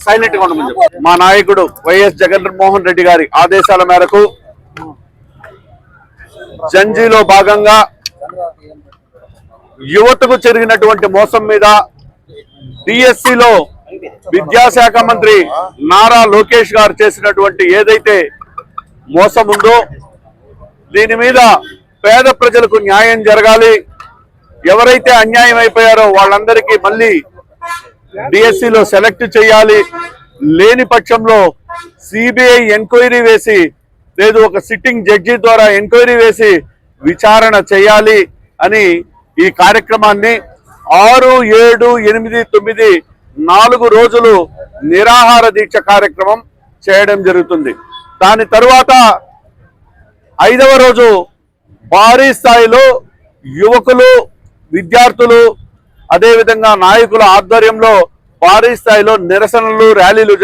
Silent గా ఉండమని చెప్పు. మా నాయకుడు వైఎస్ జగన్మోహన్ రెడ్డి గారి ఆదేశాల మేరకు జంజీలో భాగంగా యువతకు జరిగినటువంటి మోసం మీద డిఎస్సిలో విద్యాశాఖ మంత్రి నారా లోకేష్ గారు చేసినటువంటి ఏదైతే మోసం ఉందో దీని మీద పేద ప్రజలకు న్యాయం జరగాలి. ఎవరైతే అన్యాయం అయిపోయారో వాళ్ళందరికీ మళ్ళీ డిఎస్సిలో సెలెక్ట్ చేయాలి. లేని పక్షంలో సిబిఐ ఎంక్వైరీ వేసి లేదు ఒక సిట్టింగ్ జడ్జి ద్వారా ఎంక్వైరీ వేసి విచారణ చేయాలి అని ఈ కార్యక్రమాన్ని 6, 7, 8, 9 4 రోజులు నిరాహార దీక్ష కార్యక్రమం చేయడం జరుగుతుంది. దాని తరువాత 5వ రోజు భారీ స్థాయిలో యువకులు, విద్యార్థులు, అదేవిధంగా నాయకుల ఆధ్వర్యంలో భారీ స్థాయిలో నిరసనలు, ర్యాలీలు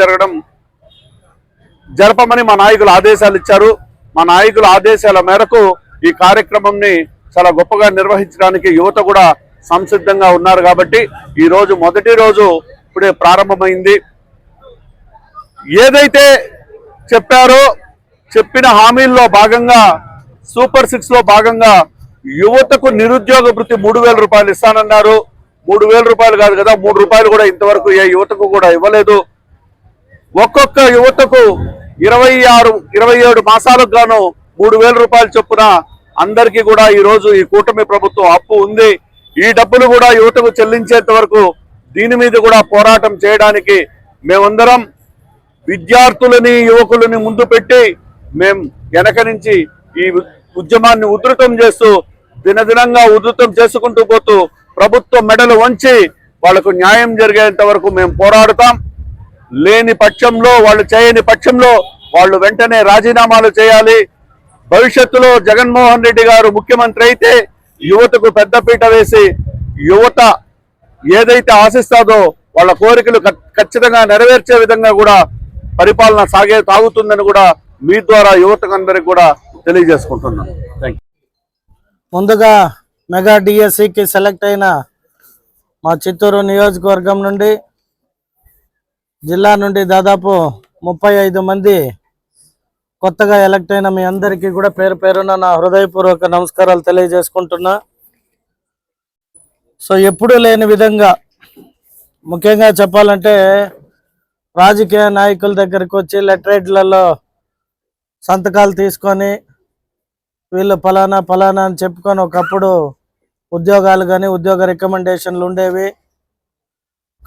జరపమని మా నాయకులు ఆదేశాలు ఇచ్చారు. మా నాయకుల ఆదేశాల మేరకు ఈ కార్యక్రమంని చాలా గొప్పగా నిర్వహించడానికి యువత కూడా సంసిద్ధంగా ఉన్నారు. కాబట్టి ఈ రోజు మొదటి రోజు ఇప్పుడే ప్రారంభమైంది. ఏదైతే చెప్పారో చెప్పిన హామీల్లో భాగంగా సూపర్ 6 లో భాగంగా యువతకు నిరుద్యోగ భృతి 3000 రూపాయలు ఇస్తానన్నారు. 3000 రూపాయలు కాదు కదా, 3 రూపాయలు కూడా ఇంతవరకు ఏ యువతకు కూడా ఇవ్వలేదు. ఒక్కొక్క యువతకు 26, 27 మాసాలకు గాను 3000 రూపాయలు చొప్పున అందరికీ కూడా ఈ రోజు ఈ కూటమి ప్రభుత్వం అప్పు ఉంది. ఈ డబ్బులు కూడా యువతకు చెల్లించేంత వరకు దీని మీద కూడా పోరాటం చేయడానికి మేమందరం విద్యార్థులని, యువకులని ముందు పెట్టి మేము వెనక నుంచి ఈ ఉద్యమాన్ని ఉధృతం చేస్తూ దినదినంగా ఉధృతం చేసుకుంటూ పోతూ ప్రభుత్వం మెడలు వంచి వాళ్లకు న్యాయం జరిగేంత వరకు మేము పోరాడుతాం. లేని పక్షంలో, వాళ్ళు చేయని పక్షంలో వాళ్ళు వెంటనే రాజీనామాలు చేయాలి. భవిష్యత్తులో జగన్మోహన్ రెడ్డి గారు ముఖ్యమంత్రి అయితే యువతకు పెద్దపీట వేసి యువత ఏదైతే ఆశిస్తాదో వాళ్ళ కోరికలు ఖచ్చితంగా నెరవేర్చే విధంగా కూడా పరిపాలన సాగుతుందని కూడా మీ ద్వారా యువతకు అందరికి కూడా తెలియజేసుకుంటున్నాను. Thank you. ముందుగా మెగా డిఎస్సికి సెలెక్ట్ అయిన మా చిత్తూరు నియోజకవర్గం నుండి, జిల్లా నుండి దాదాపు 35 మంది కొత్తగా ఎలక్ట్ అయిన మీ అందరికీ కూడా పేరు పేరున నా హృదయపూర్వక నమస్కారాలు తెలియజేసుకుంటున్నా. సో ఎప్పుడూ లేని విధంగా, ముఖ్యంగా చెప్పాలంటే రాజకీయ నాయకుల దగ్గరికి వచ్చి లెటరేట్లలో సంతకాలు తీసుకొని వీళ్ళు ఫలానా ఫలానా అని చెప్పుకొని ఒకప్పుడు ఉద్యోగాలు కానీ ఉద్యోగ రికమెండేషన్లు ఉండేవి.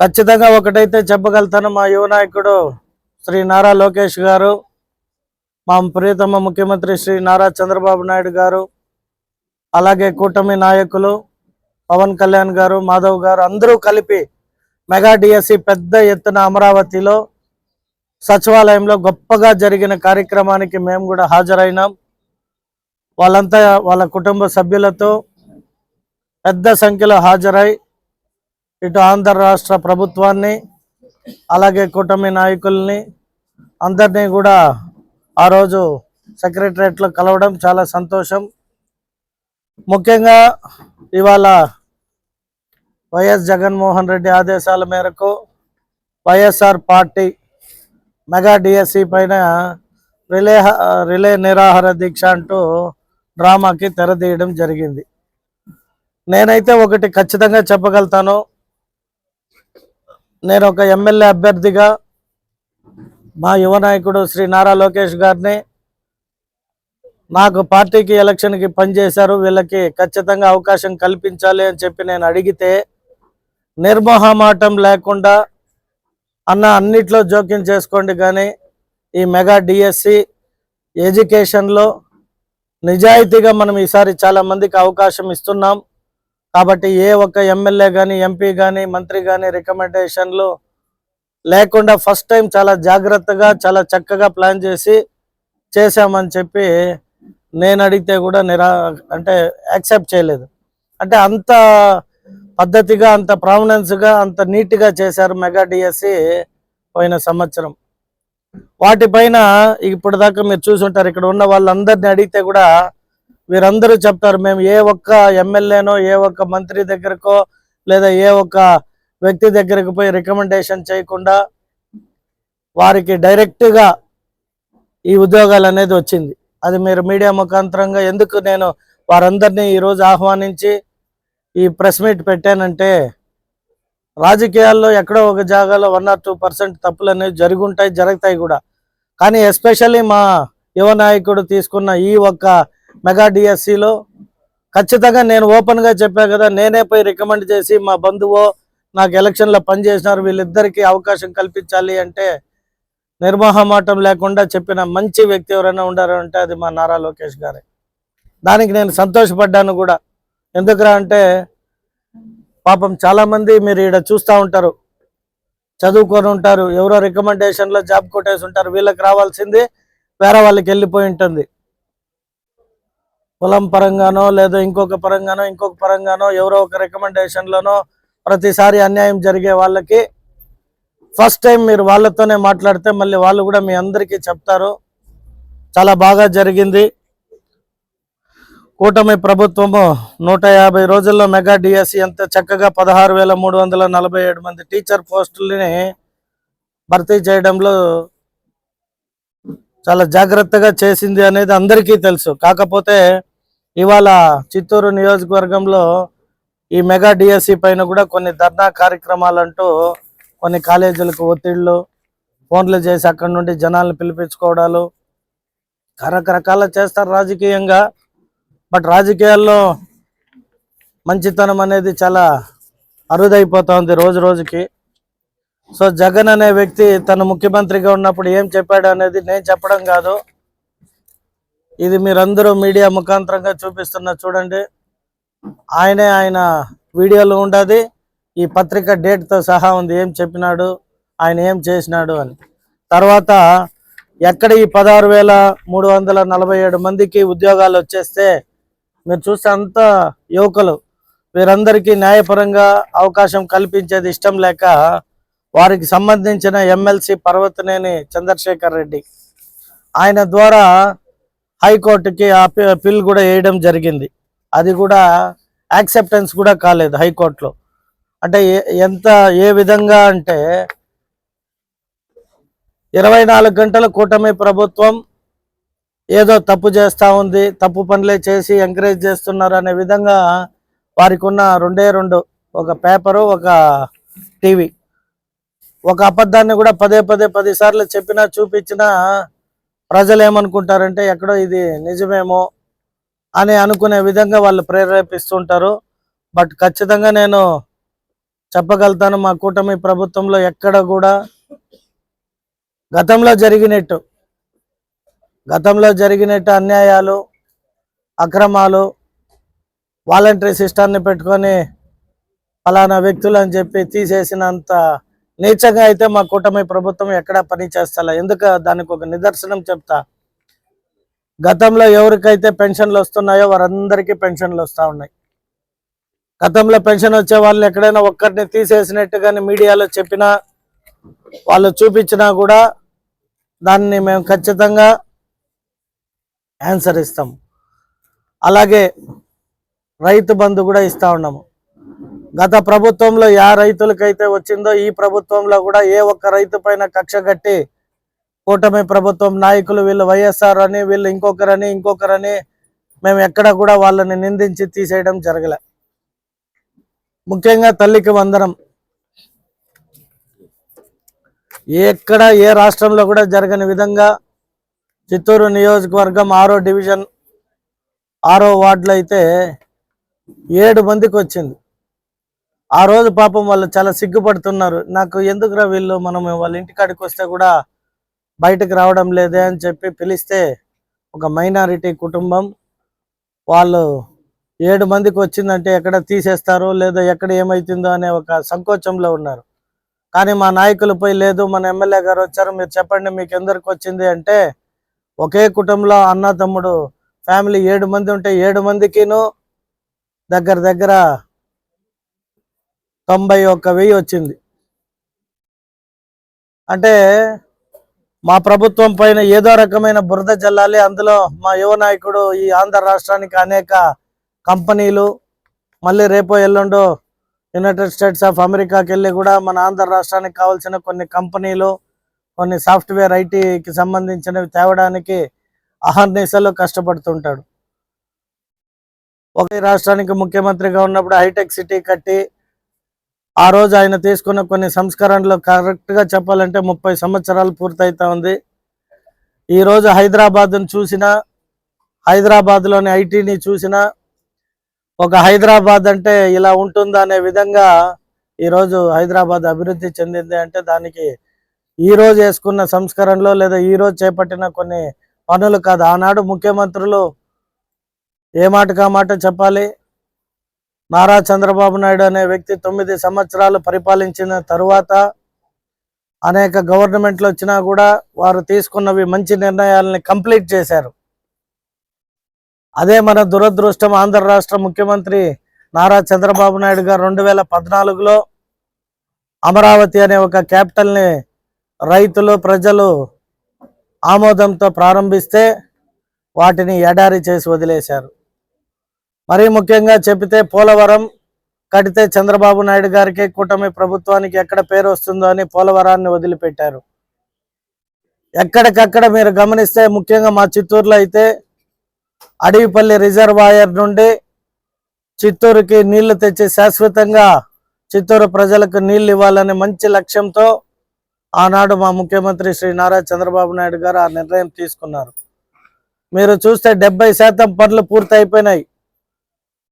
ఖచ్చితంగా ఒకటైతే చెప్పగలుగుతాను, మా యువ నాయకుడు శ్రీ నారా లోకేష్ గారు, మా ప్రియతమ ముఖ్యమంత్రి శ్రీ నారా చంద్రబాబు నాయుడు గారు, అలాగే కూటమి నాయకులు పవన్ కళ్యాణ్ గారు, మాధవ్ గారు అందరూ కలిపి మెగా డిఎస్సి పెద్ద ఎత్తున అమరావతిలో సచివాలయంలో గొప్పగా జరిగిన కార్యక్రమానికి మేము కూడా హాజరైనాం. వాళ్ళంతా వాళ్ళ కుటుంబ సభ్యులతో పెద్ద సంఖ్యలో హాజరై ఇటు ఆంధ్ర రాష్ట్ర ప్రభుత్వాన్ని అలాగే కూటమి నాయకుల్ని అందరినీ కూడా ఆ రోజు సెక్రటరియట్లో కలవడం చాలా సంతోషం. ముఖ్యంగా ఇవాళ వైఎస్ జగన్మోహన్ రెడ్డి ఆదేశాల మేరకు వైఎస్ఆర్ పార్టీ మెగా డిఎస్సి పైన రిలే నిరాహార దీక్ష అంటూ డ్రామాకి తెరదీయడం జరిగింది. నేనైతే ఒకటి ఖచ్చితంగా చెప్పగలుగుతాను, నేను ఒక ఎమ్మెల్యే అభ్యర్థిగా మా యువ నాయకుడు శ్రీ నారా లోకేష్ గారిని, నాకు పార్టీకి ఎలక్షన్కి పనిచేశారు, వీళ్ళకి ఖచ్చితంగా అవకాశం కల్పించాలి అని చెప్పి నేను అడిగితే నిర్మోహమాటం లేకుండా అన్న అన్నిట్లో జోక్యం చేసుకోండి, కానీ ఈ మెగా డిఎస్సి ఎడ్యుకేషన్లో నిజాయితీగా మనం ఈసారి చాలామందికి అవకాశం ఇస్తున్నాం. కాబట్టి ఏ ఒక్క ఎమ్మెల్యే కానీ ఎంపీ కానీ మంత్రి కానీ రికమెండేషన్లు లేకుండా ఫస్ట్ టైం చాలా జాగ్రత్తగా చాలా చక్కగా ప్లాన్ చేసామని చెప్పి నేను అడిగితే కూడా యాక్సెప్ట్ చేయలేదు. అంటే అంత పద్ధతిగా, అంత ప్రామినెన్స్గా, అంత నీట్గా చేశారు మెగా డిఎస్సి పోయిన సంవత్సరం. వాటిపైన ఇప్పుడు దాకా మీరు చూసుంటారు, ఇక్కడ ఉన్న వాళ్ళందరినీ అడిగితే కూడా వీరందరూ చెప్తారు, మేము ఏ ఒక్క ఎమ్మెల్యేనో ఏ ఒక్క మంత్రి దగ్గరకో లేదా ఏ ఒక్క వ్యక్తి దగ్గరకు పోయి రికమెండేషన్ చేయకుండా వారికి డైరెక్ట్గా ఈ ఉద్యోగాలు అనేది వచ్చింది. అది మీరు మీడియా ముఖాంతరంగా ఎందుకు నేను వారందరినీ ఈరోజు ఆహ్వానించి ఈ ప్రెస్ మీట్ పెట్టానంటే, రాజకీయాల్లో ఎక్కడో ఒక జాగాలో 1 or 2% తప్పులు అనేవి జరుగుతాయి కూడా. కానీ ఎస్పెషల్లీ మా యువ నాయకుడు తీసుకున్న ఈ ఒక్క మెగా డిఎస్సిలో ఖచ్చితంగా నేను ఓపెన్గా చెప్పా కదా, నేనే పోయి రికమెండ్ చేసి మా బంధువు నాకు ఎలక్షన్లో పనిచేసినారు, వీళ్ళిద్దరికీ అవకాశం కల్పించాలి అంటే నిర్మోహమాటం లేకుండా చెప్పిన మంచి వ్యక్తి ఎవరైనా ఉండారంటే అది మా నారా లోకేష్ గారే. దానికి నేను సంతోషపడ్డాను కూడా. ఎందుకురా అంటే పాపం చాలామంది మీరు ఈడ చూస్తూ ఉంటారు, చదువుకొని ఉంటారు, ఎవరో రికమెండేషన్లో జాబ్ కొట్టేసి ఉంటారు, వీళ్ళకి రావాల్సింది వేరే వాళ్ళకి వెళ్ళిపోయి ఉంటుంది. కులం పరంగానో లేదా ఇంకొక పరంగానో ఎవరో ఒక రికమెండేషన్లోనో ప్రతిసారి అన్యాయం జరిగే వాళ్ళకి ఫస్ట్ టైం మీరు వాళ్ళతోనే మాట్లాడితే మళ్ళీ వాళ్ళు కూడా మీ అందరికీ చెప్తారు చాలా బాగా జరిగింది. కూటమి ప్రభుత్వము 150 రోజుల్లో మెగా డిఎస్సి ఎంత చక్కగా 16,347 మంది టీచర్ పోస్టులని భర్తీ చేయడంలో చాలా జాగ్రత్తగా చేసింది అనేది అందరికీ తెలుసు. కాకపోతే ఇవాళ చిత్తూరు నియోజకవర్గంలో ఈ మెగా డిఎస్సి పైన కూడా కొన్ని ధర్నా కార్యక్రమాలంటూ కొన్ని కాలేజీలకు ఒత్తిళ్లు, ఫోన్లు చేసి అక్కడి నుండి జనాలను పిలిపించుకోవడాలు రకరకాల చేస్తారు రాజకీయంగా. బట్ రాజకీయాల్లో మంచితనం అనేది చాలా అరుదైపోతా ఉంది రోజు రోజుకి. సో జగన్ అనే వ్యక్తి తను ముఖ్యమంత్రిగా ఉన్నప్పుడు ఏం చెప్పాడు అనేది నేను చెప్పడం కాదు, ఇది మీరందరూ మీడియా ముఖాంతరంగా చూపిస్తున్నా చూడండి. ఆయన వీడియోలో ఉండదు, ఈ పత్రిక డేట్తో సహా ఉంది, ఏం చెప్పినాడు, ఆయన ఏం చేసినాడు అని. తర్వాత ఎక్కడ ఈ 16,347 మందికి ఉద్యోగాలు వచ్చేస్తే మీరు చూస్తే అంతా యువకులు, వీరందరికీ న్యాయపరంగా అవకాశం కల్పించేది ఇష్టం లేక వారికి సంబంధించిన ఎమ్మెల్సీ పర్వతనేని చంద్రశేఖర్ రెడ్డి ఆయన ద్వారా హైకోర్టుకి ఆ పిల్ కూడా వేయడం జరిగింది. అది కూడా యాక్సెప్టెన్స్ కూడా కాలేదు హైకోర్టులో. అంటే ఏ విధంగా అంటే 24 గంటల కూటమి ప్రభుత్వం ఏదో తప్పు చేస్తూ ఉంది, తప్పు పనులే చేసి ఎంకరేజ్ చేస్తున్నారు అనే విధంగా వారికి ఉన్న రెండు, ఒక పేపరు ఒక టీవీ. ఒక అబద్ధాన్ని కూడా పదే 10 సార్లు చెప్పినా చూపించినా ప్రజలు ఏమనుకుంటారంటే ఎక్కడో ఇది నిజమేమో అని అనుకునే విధంగా వాళ్ళు ప్రేరేపిస్తుంటారు. బట్ ఖచ్చితంగా నేను చెప్పగలుగుతాను, మా కూటమి ప్రభుత్వంలో ఎక్కడ కూడా గతంలో జరిగినట్టు అన్యాయాలు, అక్రమాలు, వాలంటరీ సిస్టాన్ని పెట్టుకొని ఫలానా వ్యక్తులు అని చెప్పి తీసేసినంత నీచంగా అయితే మా కూటమి ప్రభుత్వం ఎక్కడా పని చేస్తా. ఎందుకు దానికి ఒక నిదర్శనం చెప్తా. గతంలో ఎవరికైతే పెన్షన్లు వస్తున్నాయో వారందరికీ పెన్షన్లు వస్తూ ఉన్నాయి. గతంలో పెన్షన్ వచ్చే వాళ్ళు ఎక్కడైనా ఒక్కరిని తీసేసినట్టుగానే మీడియాలో చెప్పినా వాళ్ళు చూపించినా కూడా దాన్ని మేము ఖచ్చితంగా ఆన్సర్ ఇస్తాం. అలాగే రైతు బంధు కూడా ఇస్తూ ఉన్నాము. గత ప్రభుత్వంలో రైతులకైతే వచ్చిందో ఈ ప్రభుత్వంలో కూడా ఏ ఒక్క రైతు పైన కక్ష కట్టి కూటమి ప్రభుత్వం నాయకులు వీళ్ళు వైఎస్ఆర్ అని వీళ్ళు ఇంకొకరని మేము ఎక్కడ కూడా వాళ్ళని నిందించి తీసేయడం జరగలే. ముఖ్యంగా తల్లికి వందనం ఎక్కడ ఏ రాష్ట్రంలో కూడా జరగని విధంగా చిత్తూరు నియోజకవర్గం 6వ డివిజన్ 6వ వార్డులో అయితే 7 మందికి వచ్చింది. ఆ రోజు పాపం వాళ్ళు చాలా సిగ్గుపడుతున్నారు, నాకు ఎందుకురా వీళ్ళు మనం వాళ్ళ ఇంటికాడికి వస్తే కూడా బయటకు రావడం లేదే అని చెప్పి పిలిస్తే ఒక మైనారిటీ కుటుంబం వాళ్ళు 7 మందికి వచ్చిందంటే ఎక్కడ తీసేస్తారో లేదా ఎక్కడ ఏమవుతుందో అనే ఒక సంకోచంలో ఉన్నారు. కానీ మా నాయకులు పోయి లేదు మన ఎమ్మెల్యే గారు వచ్చారు, మీరు చెప్పండి మీకు ఎందరికి వచ్చింది అంటే ఒకే కుటుంబంలో అన్న తమ్ముడు ఫ్యామిలీ 7 మంది ఉంటే 7 మందికిను దగ్గర 91,000 వచ్చింది. అంటే మా ప్రభుత్వం పైన ఏదో రకమైన బురద జల్లాలి. అందులో మా యువ నాయకుడు ఈ ఆంధ్ర రాష్ట్రానికి అనేక కంపెనీలు, మళ్ళీ రేపో ఎల్లుండో యునైటెడ్ స్టేట్స్ ఆఫ్ అమెరికాకి వెళ్ళి కూడా మన ఆంధ్ర రాష్ట్రానికి కావాల్సిన కొన్ని కంపెనీలు, కొన్ని సాఫ్ట్వేర్ ఐటీకి సంబంధించినవి తేవడానికి అహర్నిశలు కష్టపడుతుంటాడు. ఒకే రాష్ట్రానికి ముఖ్యమంత్రిగా ఉన్నప్పుడు హైటెక్ సిటీ కట్టి ఆ రోజు ఆయన తీసుకున్న కొన్ని సంస్కరణలు కరెక్ట్గా చెప్పాలంటే 30 సంవత్సరాలు పూర్తయితా ఉంది. ఈరోజు హైదరాబాద్ను చూసినా, హైదరాబాద్లోని ఐటీని చూసినా, ఒక హైదరాబాద్ అంటే ఇలా ఉంటుందా అనే విధంగా ఈరోజు హైదరాబాద్ అభివృద్ధి చెందింది. అంటే దానికి ఈరోజు వేసుకున్న సంస్కరణలో లేదా ఈరోజు చేపట్టిన కొన్ని పనులు కాదు. ఆనాడు ముఖ్యమంత్రులు ఏ మాటకా మాట చెప్పాలి. నారా చంద్రబాబు నాయుడు అనే వ్యక్తి 9 సంవత్సరాలు పరిపాలించిన తరువాత అనేక గవర్నమెంట్లు వచ్చినా కూడా వారు తీసుకున్నవి మంచి నిర్ణయాలని కంప్లీట్ చేశారు. అదే మన దురదృష్టం. ఆంధ్ర రాష్ట్ర ముఖ్యమంత్రి నారా చంద్రబాబు నాయుడు గారు 2014లో అమరావతి అనే ఒక క్యాపిటల్ని రైతులు, ప్రజలు ఆమోదంతో ప్రారంభిస్తే వాటిని ఎడారి చేసి వదిలేశారు. మరీ ముఖ్యంగా చెబితే పోలవరం కడితే చంద్రబాబు నాయుడు గారికి, కూటమి ప్రభుత్వానికి ఎక్కడ పేరు వస్తుందో అని పోలవరాన్ని వదిలిపెట్టారు. ఎక్కడికక్కడ మీరు గమనిస్తే, ముఖ్యంగా మా చిత్తూరులో అయితే అడవిపల్లి రిజర్వాయర్ నుండి చిత్తూరుకి నీళ్లు తెచ్చి శాశ్వతంగా చిత్తూరు ప్రజలకు నీళ్లు ఇవ్వాలనే మంచి లక్ష్యంతో ఆనాడు మా ముఖ్యమంత్రి శ్రీ నారా చంద్రబాబు నాయుడు గారు ఆ నిర్ణయం తీసుకున్నారు. మీరు చూస్తే 70% పనులు పూర్తి అయిపోయినాయి.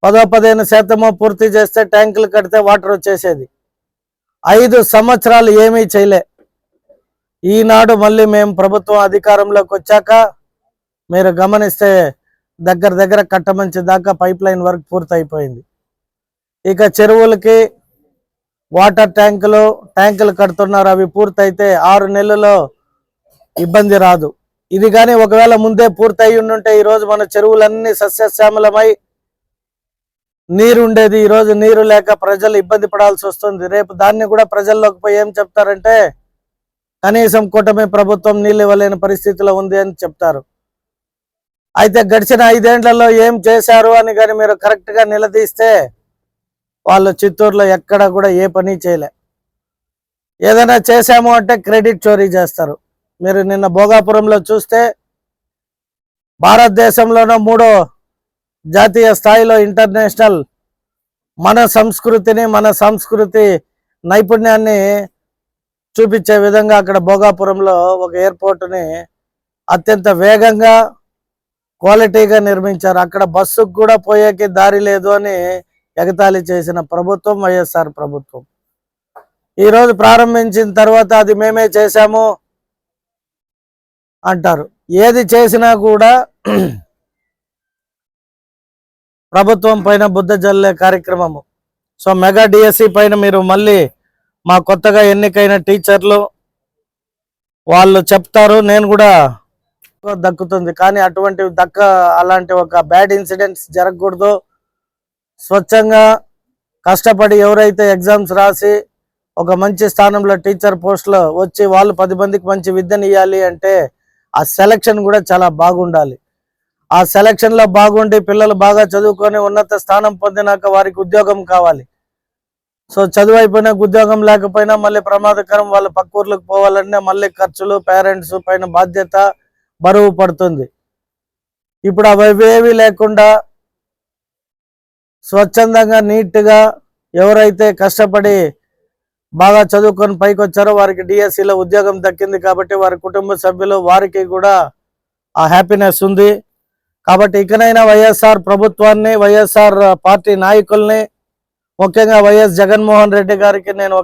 10-15% పూర్తి చేస్తే ట్యాంకులు కడితే వాటర్ వచ్చేసేది. 5 సంవత్సరాలు ఏమీ చేయలే. ఈనాడు మళ్ళీ మేము ప్రభుత్వం అధికారంలోకి వచ్చాక మీరు గమనిస్తే దగ్గర కట్టమంచి దాకా పైప్ లైన్ వర్క్ పూర్తి అయిపోయింది. ఇక చెరువులకి వాటర్ ట్యాంకులు కడుతున్నారు. అవి పూర్తయితే 6 నెలల్లో ఇబ్బంది రాదు. ఇది కానీ ఒకవేళ ముందే పూర్తయి ఉంటే ఈరోజు మన చెరువులన్నీ సస్యశ్యామలమై నీరు ఉండేది. ఈరోజు నీరు లేక ప్రజలు ఇబ్బంది పడాల్సి వస్తుంది. రేపు దాన్ని కూడా ప్రజల్లోకి పోయి ఏం చెప్తారంటే కనీసం కూటమి ప్రభుత్వం నీళ్ళు ఇవ్వలేని పరిస్థితిలో ఉంది అని చెప్తారు. అయితే గడిచిన 5 ఏళ్లలో ఏం చేశారు అని కానీ మీరు కరెక్ట్గా నిలదీస్తే వాళ్ళు చిత్తూరులో ఎక్కడ కూడా ఏ పని చేయలే. ఏదైనా చేశాము అంటే క్రెడిట్ చోరీ చేస్తారు. మీరు నిన్న భోగాపురంలో చూస్తే భారతదేశంలోనూ 3వ జాతీయ స్థాయిలో ఇంటర్నేషనల్ మన సంస్కృతిని, మన సంస్కృతి నైపుణ్యాన్ని చూపించే విధంగా అక్కడ భోగాపురంలో ఒక ఎయిర్పోర్ట్ని అత్యంత వేగంగా, క్వాలిటీగా నిర్మించారు. అక్కడ బస్సుకు కూడా పోయేకి దారి లేదు అని ఎగతాళి చేసిన ప్రభుత్వం వైఎస్ఆర్ ప్రభుత్వం. ఈరోజు ప్రారంభించిన తర్వాత అది మేమే చేశాము అంటారు. ఏది చేసినా కూడా ప్రభుత్వం పైన బుద్ధ జల్లే కార్యక్రమము. సో మెగా డిఎస్సి పైన మీరు మళ్ళీ మా కొత్తగా ఎన్నికైన టీచర్లు వాళ్ళు చెప్తారు, నేను కూడా దక్కుతుంది. కానీ అటువంటి అలాంటి ఒక బ్యాడ్ ఇన్సిడెంట్స్ జరగకూడదు. స్వచ్ఛంగా కష్టపడి ఎవరైతే ఎగ్జామ్స్ రాసి ఒక మంచి స్థానంలో టీచర్ పోస్టులో వచ్చి వాళ్ళు 10 మందికి మంచి విద్యను ఇవ్వాలి అంటే ఆ సెలక్షన్ కూడా చాలా బాగుండాలి. ఆ సెలక్షన్లో బాగుండి పిల్లలు బాగా చదువుకొని ఉన్నత స్థానం పొందినాక వారికి ఉద్యోగం కావాలి. సో చదువు అయిపోయినా ఉద్యోగం లేకపోయినా మళ్ళీ ప్రమాదకరం. వాళ్ళు పక్క ఊర్లకు పోవాలన్నా మళ్ళీ ఖర్చులు, పేరెంట్స్ పైన బాధ్యత, బరువు పడుతుంది. ఇప్పుడు అవేవి లేకుండా స్వచ్ఛందంగా నీట్గా ఎవరైతే కష్టపడి బాగా చదువుకొని పైకి వచ్చారో వారికి డిఎస్సిలో ఉద్యోగం దక్కింది. కాబట్టి వారి కుటుంబ సభ్యులు వారికి కూడా ఆ హ్యాపీనెస్ ఉంది. కాబట్టి ఇకనైనా వైఎస్ఆర్ ప్రభుత్వాన్ని, వైఎస్ఆర్ పార్టీ నాయకుల్ని, ముఖ్యంగా వైఎస్ జగన్మోహన్ రెడ్డి గారికి నేను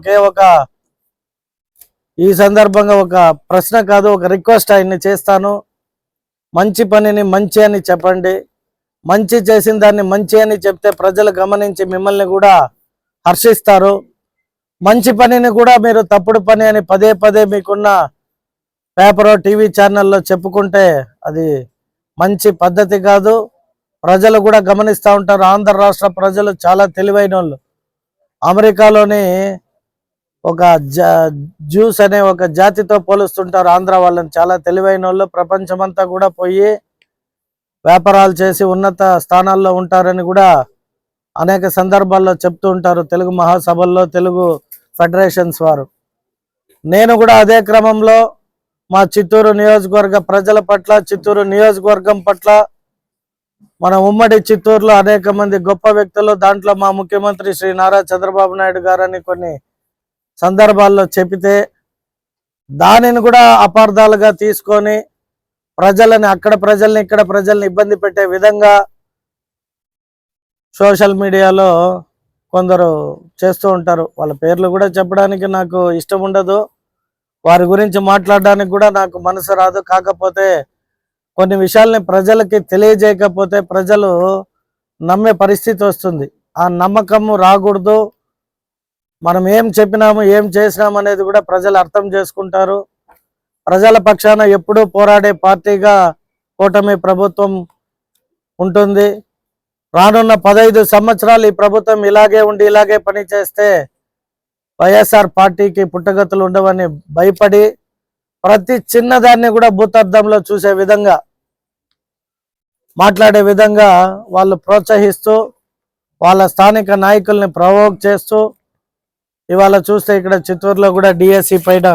ఈ సందర్భంగా ఒక ప్రశ్న కాదు, ఒక రిక్వెస్ట్ ఆయన్ని చేస్తాను. మంచి పనిని మంచి అని చెప్పండి. మంచి చేసిన దాన్ని మంచి అని చెప్తే ప్రజలు గమనించి మిమ్మల్ని కూడా హర్షిస్తారు. మంచి పనిని కూడా మీరు తప్పుడు పని అని పదే మీకున్న పేపర్, టీవీ ఛానల్లో చెప్పుకుంటే అది మంచి పద్ధతి కాదు. ప్రజలు కూడా గమనిస్తూ ఉంటారు. ఆంధ్ర రాష్ట్ర ప్రజలు చాలా తెలివైన వాళ్ళు. అమెరికాలోని ఒక జ్యూస్ అనే ఒక జాతితో పోలుస్తుంటారు ఆంధ్ర వాళ్ళని. చాలా తెలివైన వాళ్ళు, ప్రపంచమంతా కూడా పోయి వ్యాపారాలు చేసి ఉన్నత స్థానాల్లో ఉంటారని కూడా అనేక సందర్భాల్లో చెప్తూ ఉంటారు తెలుగు మహాసభల్లో, తెలుగు ఫెడరేషన్స్ వారు. నేను కూడా అదే క్రమంలో మా చిత్తూరు నియోజకవర్గ ప్రజల పట్ల, చిత్తూరు నియోజకవర్గం పట్ల, మన ఉమ్మడి చిత్తూరులో అనేక మంది గొప్ప వ్యక్తులు, దాంట్లో మా ముఖ్యమంత్రి శ్రీ నారా చంద్రబాబు నాయుడు గారని కొన్ని సందర్భాల్లో చెబితే దానిని కూడా అపార్థాలుగా తీసుకొని అక్కడ ప్రజల్ని ఇక్కడ ప్రజల్ని ఇబ్బంది పెట్టే విధంగా సోషల్ మీడియాలో కొందరు చేస్తూ ఉంటారు. వాళ్ళ పేర్లు కూడా చెప్పడానికి నాకు ఇష్టం ఉండదు, వారి గురించి మాట్లాడడానికి కూడా నాకు మనసు రాదు. కాకపోతే కొన్ని విషయాల్ని ప్రజలకి తెలియజేయకపోతే ప్రజలు నమ్మే పరిస్థితి వస్తుంది. ఆ నమ్మకము రాకూడదు. మనం ఏం చెప్పినాము, ఏం చేసినాము అనేది కూడా ప్రజలు అర్థం చేసుకుంటారు. ప్రజల పక్షాన ఎప్పుడూ పోరాడే పార్టీగా కూటమి ప్రభుత్వం ఉంటుంది. రానున్న 15 సంవత్సరాలు ఈ ప్రభుత్వం ఇలాగే ఉండి ఇలాగే పనిచేస్తే వైఎస్ఆర్ పార్టీకి పుట్టగతులు ఉండవని భయపడి ప్రతి చిన్నదాన్ని కూడా భూతార్థంలో చూసే విధంగా మాట్లాడే విధంగా వాళ్ళు ప్రోత్సహిస్తూ వాళ్ళ స్థానిక నాయకుల్ని ప్రవోక్ చేస్తూ ఇవాళ చూస్తే ఇక్కడ చిత్తూరులో కూడా డిఎస్సి పైన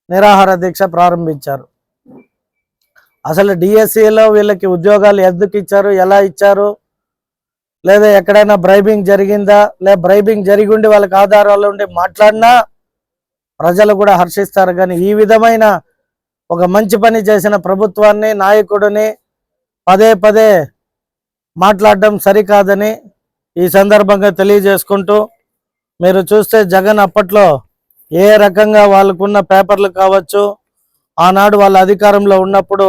నిరాహార దీక్ష ప్రారంభించారు. అసలు డిఎస్సిలో వీళ్ళకి ఉద్యోగాలు ఎందుకు ఇచ్చారు, ఎలా ఇచ్చారు, లేదా ఎక్కడైనా బ్రైబింగ్ జరిగిందా, లేదా బ్రైబింగ్ జరిగి ఉండి వాళ్ళకి ఆధారాలు ఉండి మాట్లాడినా ప్రజలు కూడా హర్షిస్తారు. కానీ ఈ విధమైన ఒక మంచి పని చేసిన ప్రభుత్వాన్ని, నాయకుడిని పదే పదే మాట్లాడడం సరికాదని ఈ సందర్భంగా తెలియజేసుకుంటూ, మీరు చూస్తే జగన్ అప్పట్లో ఏ రకంగా వాళ్ళకున్న పేపర్లు కావచ్చు, ఆనాడు వాళ్ళ అధికారంలో ఉన్నప్పుడు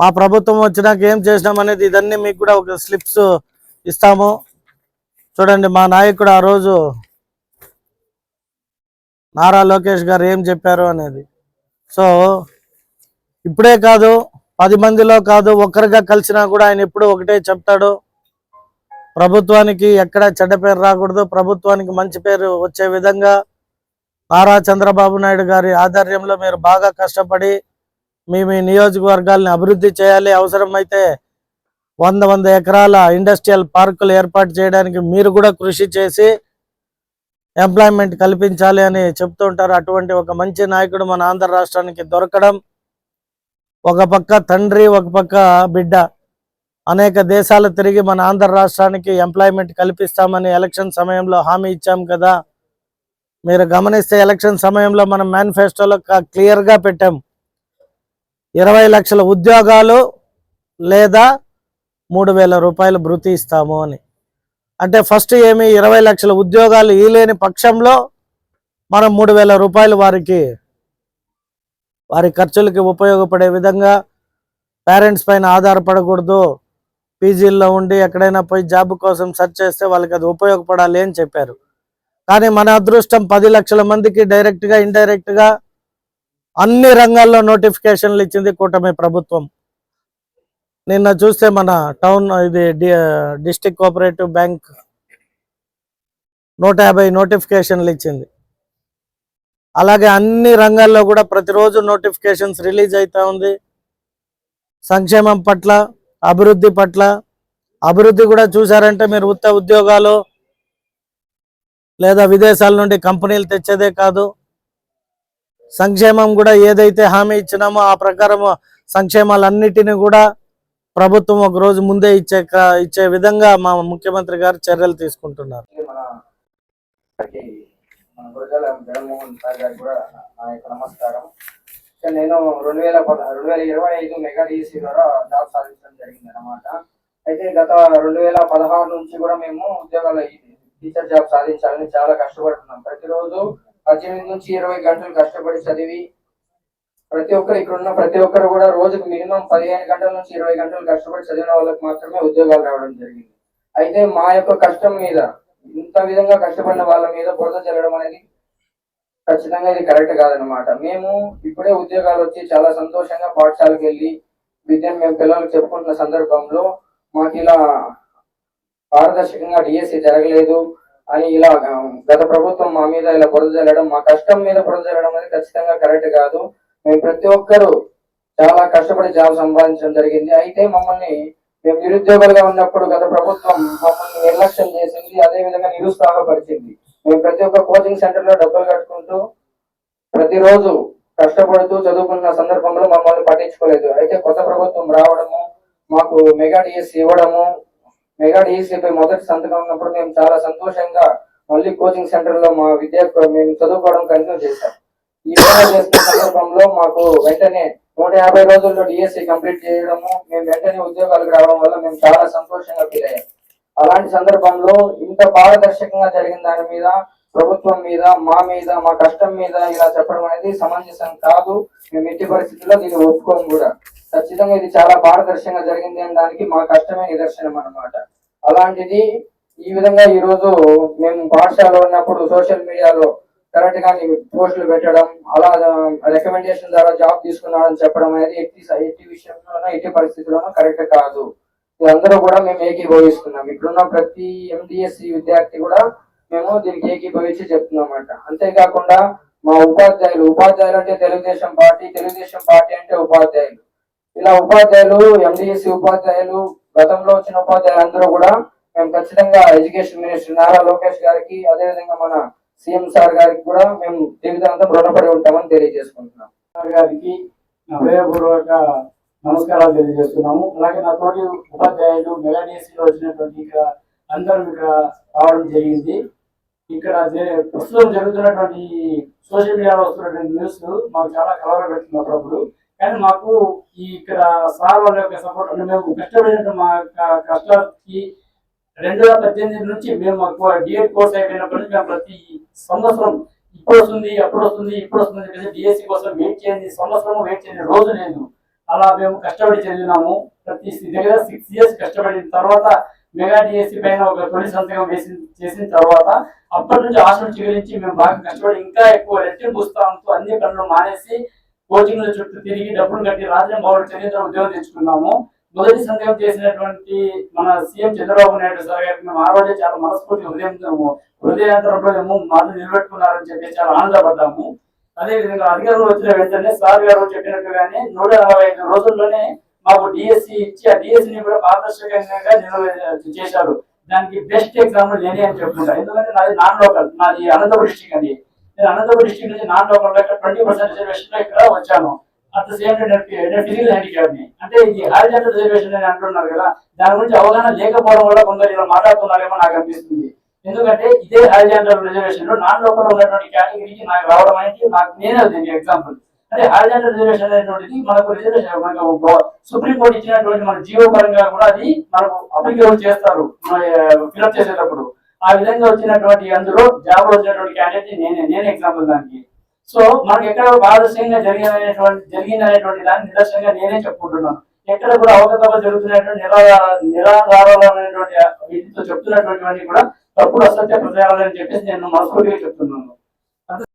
మా ప్రభుత్వం వచ్చినాక ఏం చేసినామనేది ఇదన్నీ మీకు కూడా ఒక స్లిప్స్ ఇస్తాము. చూడండి మా నాయకుడు ఆ రోజు నారా లోకేష్ గారు ఏం చెప్పారు అనేది. సో ఇప్పుడే కాదు, 10 మందిలో కాదు, ఒక్కరిగా కలిసినా కూడా ఆయన ఎప్పుడు ఒకటే చెప్తాడు, ప్రభుత్వానికి ఎక్కడ చెడ్డ పేరు రాకూడదు, ప్రభుత్వానికి మంచి పేరు వచ్చే విధంగా నారా చంద్రబాబు నాయుడు గారి ఆధ్వర్యంలో మీరు బాగా కష్టపడి మీ నియోజకవర్గాల్ని అభివృద్ధి చేయాలి. అవసరమైతే 100 ఎకరాల ఇండస్ట్రియల్ పార్కులు ఏర్పాటు చేయడానికి మీరు కూడా కృషి చేసి ఎంప్లాయ్మెంట్ కల్పించాలి అని చెప్తూ ఉంటారు. అటువంటి ఒక మంచి నాయకుడు మన ఆంధ్ర రాష్ట్రానికి దొరకడం, ఒక పక్క తండ్రి, ఒక పక్క బిడ్డ, అనేక దేశాలు తిరిగి మన ఆంధ్ర రాష్ట్రానికి ఎంప్లాయ్మెంట్ కల్పిస్తామని ఎలక్షన్ సమయంలో హామీ ఇచ్చాం కదా. మీరు గమనిస్తే ఎలక్షన్ సమయంలో మనం మేనిఫెస్టోలో క్లియర్గా పెట్టాం, 20 లక్షల ఉద్యోగాలు లేదా 3,000 రూపాయలు భృతి ఇస్తాము అని. అంటే ఫస్ట్ ఏమి 20 లక్షల ఉద్యోగాలు ఇలేని పక్షంలో మనం 3,000 రూపాయలు వారి ఖర్చులకి ఉపయోగపడే విధంగా, పేరెంట్స్ పైన ఆధారపడకూడదు, పీజీల్లో ఉండి ఎక్కడైనా పోయి జాబ్ కోసం సెర్చ్ చేస్తే వాళ్ళకి అది ఉపయోగపడాలి అని చెప్పారు. కానీ మన అదృష్టం 10 లక్షల మందికి డైరెక్ట్గా ఇండైరెక్ట్గా అన్ని రంగాల్లో నోటిఫికేషన్లు ఇచ్చింది కూటమి ప్రభుత్వం. నిన్న చూస్తే మన టౌన్ డిస్ట్రిక్ట్ కోఆపరేటివ్ బ్యాంక్ 150 నోటిఫికేషన్లు ఇచ్చింది. అలాగే అన్ని రంగాల్లో కూడా ప్రతిరోజు నోటిఫికేషన్స్ రిలీజ్ అవుతా ఉంది. సంక్షేమం పట్ల, అభివృద్ధి పట్ల, అభివృద్ధి కూడా చూసారంటే మీరు ఉద్యోగాలు లేదా విదేశాల నుండి కంపెనీలు తెచ్చేదే కాదు, సంక్షేమం కూడా ఏదైతే హామీ ఇచ్చినామో ఆ ప్రకారం సంక్షేమాలన్నిటిని కూడా ప్రభుత్వం ఒక రోజు ముందే ఇచ్చే విధంగా మా ముఖ్యమంత్రి గారు చర్యలు తీసుకుంటున్నారు. జగన్మోహన్ సార్ గారికి కూడా నా యొక్క నమస్కారం. నేను 2025 మెగా డిఎస్సి ద్వారా జాబ్ సాధించడం జరిగింది అన్నమాట. అయితే గత 2016 నుంచి కూడా మేము ఉద్యోగాలు టీచర్ జాబ్ సాధించాలని చాలా కష్టపడుతున్నాం. ప్రతిరోజు 18 నుంచి 20 గంటలు కష్టపడి చదివి ప్రతి ఒక్కరు ఇక్కడ ఉన్న ప్రతి ఒక్కరు కూడా రోజుకు మినిమం 15 గంటల నుంచి 20 గంటలు కష్టపడి చదివిన వాళ్ళకి మాత్రమే ఉద్యోగాలు రావడం జరిగింది. అయితే మా యొక్క కష్టం మీద, ఇంత విధంగా కష్టపడిన వాళ్ళ మీద బురద చల్లడం అనేది ఖచ్చితంగా ఇది కరెక్ట్ కాదనమాట. మేము ఇప్పుడే ఉద్యోగాలు వచ్చి చాలా సంతోషంగా పాఠశాలకు వెళ్ళి విద్యను మేము పిల్లలకు చెప్పుకుంటున్న సందర్భంలో మాకు ఇలా పారదర్శకంగా డిఎస్సి జరగలేదు అని ఇలా గత ప్రభుత్వం మా మీద ఇలా బురద జల్లడం, మా కష్టం మీద బురద జల్లడం అనేది ఖచ్చితంగా కరెక్ట్ కాదు. మేము ప్రతి ఒక్కరూ చాలా కష్టపడి జాబ్ సంపాదించడం జరిగింది. అయితే మమ్మల్ని మేము నిరుద్యోగులుగా ఉన్నప్పుడు గత ప్రభుత్వం మమ్మల్ని నిర్లక్ష్యం చేసింది, అదే విధంగా నిరుత్సాహపరిచింది. మేము ప్రతి ఒక్క కోచింగ్ సెంటర్ లో డబ్బులు కట్టుకుంటూ ప్రతిరోజు కష్టపడుతూ చదువుకున్న సందర్భంలో మమ్మల్ని పట్టించుకోలేదు. అయితే కొత్త ప్రభుత్వం రావడము, మాకు మెగా డిఎస్సి ఇవ్వడము, మెగా డిఎస్సిపై మొదటి సంతకం ఉన్నప్పుడు మేము చాలా సంతోషంగా మళ్ళీ కోచింగ్ సెంటర్ లో మా మేము చదువుకోవడం కంటిన్యూ చేశాం. ఈ విధంగా చేస్తున్న సందర్భంలో మాకు వెంటనే 150 రోజుల్లో డిఎస్సి కంప్లీట్ చేయడము, మేము వెంటనే ఉద్యోగాలకు రావడం వల్ల మేము చాలా సంతోషంగా ఫీల్ అయ్యాం. అలాంటి సందర్భంలో ఇంత పారదర్శకంగా జరిగిన దాని మీద ప్రభుత్వం మీద మా కష్టం మీద ఇలా చెప్పడం అనేది సమంజసం కాదు. మేము ఎట్టి పరిస్థితుల్లో దీన్ని ఒప్పుకోము కూడా. ఖచ్చితంగా ఇది చాలా పారదర్శకంగా జరిగింది అని దానికి మా కష్టమే నిదర్శనం అన్నమాట. అలాంటిది ఈ విధంగా ఈ రోజు మేము పాఠశాలలో ఉన్నప్పుడు సోషల్ మీడియాలో కరెక్ట్ గా పోస్టులు పెట్టడం, అలా రికమెండేషన్ ద్వారా జాబ్ తీసుకున్నాడని చెప్పడం అనేది ఎట్టి విషయంలోనూ ఎట్టి పరిస్థితుల్లోనూ కరెక్ట్ కాదు. అందరూ కూడా మేము ఏకీభవిస్తున్నాం. ఇప్పుడున్న ప్రతి ఎండిఎస్సి విద్యార్థి కూడా మేము దీనికి ఏకీభవించి చెప్తున్నామంట. అంతేకాకుండా మా ఉపాధ్యాయులు అంటే తెలుగుదేశం పార్టీ అంటే ఉపాధ్యాయులు. ఇలా ఉపాధ్యాయులు, ఎండిఎస్సి ఉపాధ్యాయులు, గతంలో వచ్చిన ఉపాధ్యాయులు అందరూ కూడా మేము ఖచ్చితంగా ఎడ్యుకేషన్ మినిస్టర్ నారా లోకేష్ గారికి, అదేవిధంగా మన సీఎం సార్ గారికి కూడా మేము జీవితాంతం రుణపడి ఉంటామని తెలియజేసుకుంటున్నాం. గారికి హృదయపూర్వక నమస్కారాలు తెలియజేస్తున్నాము. అలాగే నా తోటి ఉపాధ్యాయులు మెగా డిఎస్సిలో వచ్చినటువంటి ఇక్కడ అందరూ ఇక్కడ రావడం జరిగింది. ఇక్కడ ప్రస్తుతం జరుగుతున్నటువంటి సోషల్ మీడియాలో వస్తున్నటువంటి న్యూస్ మాకు చాలా కలవరపెడుతుంది అప్పుడప్పుడు. కానీ మాకు ఇక్కడ సార్ వాళ్ళ యొక్క సపోర్ట్ అంటే మేము కష్టపడినట్టు మా కష్టానికి 2018 నుంచి మేము మాకు డిఎడ్ కోర్స్ అయిపోయినప్పటి నుంచి మేము ప్రతి సంవత్సరం ఇప్పుడు వస్తుంది అప్పుడు వస్తుంది డిఎస్సి కోసం వెయిట్ చేయండి, సంవత్సరం వెయిట్ చేయండి, రోజు లేదు. అలా మేము కష్టపడి చదివినాము. ప్రతి దగ్గర 6 years కష్టపడిన తర్వాత మెగా డిఎస్సి పైన ఒక తొలి సంతకం చేసిన తర్వాత అప్పటి నుంచి ఆశలు చిగురించి మేము బాగా కష్టపడి ఇంకా ఎక్కువ రెట్టింపు ఉత్సాహంతో అన్ని పనులు మానేసి కోచింగ్ల చుట్టూ తిరిగి డబ్బులు కట్టి రాత్రి బాబు చరిత్ర ఉద్యోగం తెచ్చుకున్నాము. మొదటి సంతకం చేసినటువంటి మన సీఎం చంద్రబాబు నాయుడు సార్ గారికి మేము ఆ రోజే చాలా మనస్ఫూర్తి హృదయాంతరంలో మాటలు నిలబెట్టుకున్నారని చెప్పి చాలా ఆనందపడ్డాము. అదేవిధంగా అధికారంలో వచ్చిన వెంటనే సార్ గారు చెప్పినట్టుగానే 145 రోజుల్లోనే మాకు డిఎస్సి ఇచ్చి ఆ డిఎస్సిని కూడా పారదర్శకంగా చేశారు. దానికి బెస్ట్ ఎగ్జాంపుల్ నేనే అని చెప్పుకుంటా. ఎందుకంటే నాది నాన్ లోకల్, నాది అనంతపురం డిస్ట్రిక్ట్ అండి. నేను అనంతపురం డిస్ట్రిక్ట్ నుంచి నాన్ లోకల్ 20% రిజర్వేషన్ లో ఇక్కడ వచ్చాను. At the same time physical handicap ని అంటే ఇది హారిజాంటల్ రిజర్వేషన్ అని అంటున్నారు కదా, దాని గురించి అవగాహన లేకపోవడం వల్ల కొందరు ఇలా మాట్లాడుతున్నారేమో నాకు అనిపిస్తుంది. ఎందుకంటే ఇదే హారిజాంటల్ రిజర్వేషన్ లో నాన్ లోకల్ ఉన్నటువంటి కేటగిరీకి నాకు రావడం అనేది నేనే దీనికి ఎగ్జాంపుల్. అంటే హారిజాంటల్ రిజర్వేషన్ అనేటువంటిది మనకు రిజర్వేషన్ మనకు సుప్రీంకోర్టు ఇచ్చినటువంటి మన జీవో పరంగా కూడా అది మనకు అప్లికేబుల్ చేస్తారు ఫిల్అప్ చేసేటప్పుడు. ఆ విధంగా వచ్చినటువంటి అందులో జాబ్ వచ్చినటువంటి క్యాండిడేట్ నేనే ఎగ్జాంపుల్ దానికి. సో మనకి ఎక్కడ పారదర్శకంగా జరిగిందనేటువంటి దాన్ని నిదర్శనంగా నేనే చెప్పుకుంటున్నాను. ఎక్కడ కూడా అవకతవకలు జరుగుతున్నటువంటి నిరాధారాలైనటువంటి వీటితో చెప్తున్నటువంటి కూడా తప్పుడు అసత్య ప్రచారాలని చెప్పేసి నేను మనస్ఫూర్తిగా చెప్తున్నాను.